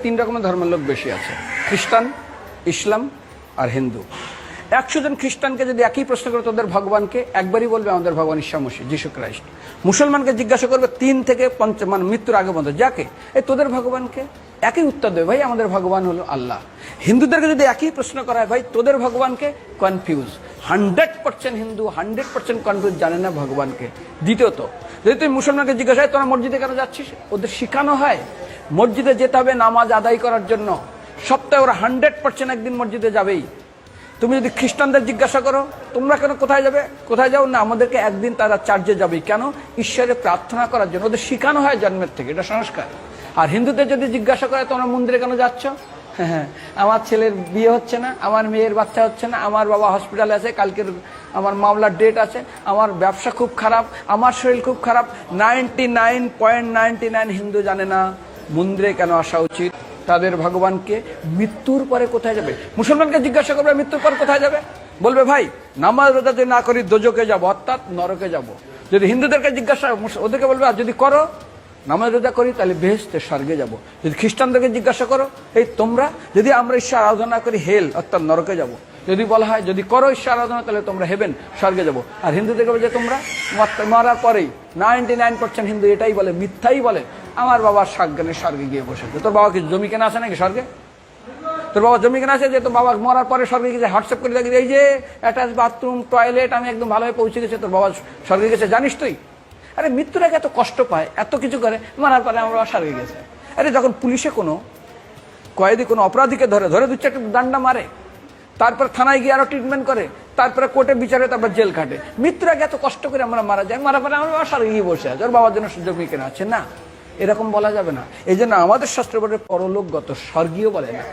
তিন রকমের ধর্মের লোক বেশি আছে, খ্রিস্টান, ইসলাম আর হিন্দু। 100 জন খ্রিস্টানকে যদি একই প্রশ্ন করে তোদের ভগবানকে, একবারই বলবে আমাদের ভগবান ঈসা মসীহ, যিশু খ্রাইস্ট। মুসলমানকে জিজ্ঞাসা করবে 3 থেকে 5 মানে মৃত্যুর আগে পর্যন্ত, যাকে এই তোদের ভগবানকে, একই উত্তর দেবে, ভাই আমাদের ভগবান হলো আল্লাহ। হিন্দুদেরকে যদি একই প্রশ্ন করা হয়, ভাই তোদের ভগবানকে, কনফিউজ। 100% হিন্দু 100% কনফিউজ, জানে না ভগবানকে। দ্বিতীয়ত, যদি তুই মুসলমানকে জিজ্ঞাসা হয় তোরা মসজিদে কেন যাচ্ছিস, ওদের শিখানো হয় মসজিদে যেতে হবে নামাজ আদায় করার জন্য। সপ্তাহে ওরা 100% একদিন মসজিদে যাবেই। তুমি যদি খ্রিস্টানদের জিজ্ঞাসা করো তোমরা কেন কোথায় যাবে, কোথায় যাও না, আমাদেরকে একদিন তারা চার্চে যাবেই। কেন? ঈশ্বরে প্রার্থনা করার জন্য। ওদের শিখানো হয় জন্মের থেকে, এটা সংস্কার। আর হিন্দুদের যদি জিজ্ঞাসা করে তোমরা মন্দিরে কেন যাচ্ছ, হ্যাঁ আমার ছেলের বিয়ে হচ্ছে না, আমার মেয়ের বাচ্চা হচ্ছে না, আমার বাবা হসপিটালে আছে, কালকের আমার মামলার ডেট আছে, আমার ব্যবসা খুব খারাপ, আমার শরীর খুব খারাপ। 99.99 হিন্দু জানে না মন্দিরে কেন আসা উচিত, তাদের ভগবানকে মৃত্যুর পরে কোথায় যাবে। মুসলমানকে জিজ্ঞাসা করবে মৃত্যুর পর কোথায় যাবে, বলবে ভাই নামাজ রোজা যদি না করি দোজকে যাব, অর্থাৎ নরকে যাব। যদি হিন্দুদেরকে জিজ্ঞাসা, ওদেরকে বলবে আর যদি করো নামাজ রোজা করি তাহলে বেহেশতে স্বর্গে যাব। যদি খ্রিস্টানদেরকে জিজ্ঞাসা করো, এই তোমরা যদি আমরা ঈশ্বর আরাধনা করি হেল অর্থাৎ নরকে যাব। যদি বলা হয় যদি করো ঈশ্বর আরাধনা তাহলে তোমরা হেবেন স্বর্গে যাব। আর হিন্দুদেরকে বলে যে তোমরা মরার পরেই 99% হিন্দু এটাই বলে, মিথ্যাই বলে, আমার বাবার সাজ্ঞানে স্বর্গে গিয়ে বসেছে। তোর বাবা কি জমি কেনা আছে নাকি স্বর্গে? তোর বাবা জমি কেনা আছে যে তোর বাবা মরার পরে স্বর্গে গেছে হোয়াটসঅ্যাপ করে দেখি এই যে অ্যাটাচ বাথরুম টয়লেট আমি একদম ভালোভাবে পৌঁছে গেছে, তোর বাবা স্বর্গে গেছে জানিস তুই? আরে মৃত্যুর আগে এত কষ্ট পায়, এত কিছু করে, মারার পরে আমার বাবা স্বর্গে গেছে। আরে যখন পুলিশে কোনো কয়েদি কোনো অপরাধীকে ধরে 2-4টা ডান্ডা মারে, তারপর থানায় গিয়ে আরো ট্রিটমেন্ট করে, তারপরে কোর্টে বিচারে, তারপর জেল খাটে। মৃত্যুর আগে এত কষ্ট করে আমরা মারা যাই, মারা পরে আমার বাবা স্বর্গে গিয়ে বসে আছে, ওর বাবার জন্য জমি কেনা আছে না, এরকম বলা যাবে না। এই জন্য আমাদের শাস্ত্র বলে পরলোকগত, স্বর্গীয় বলে না।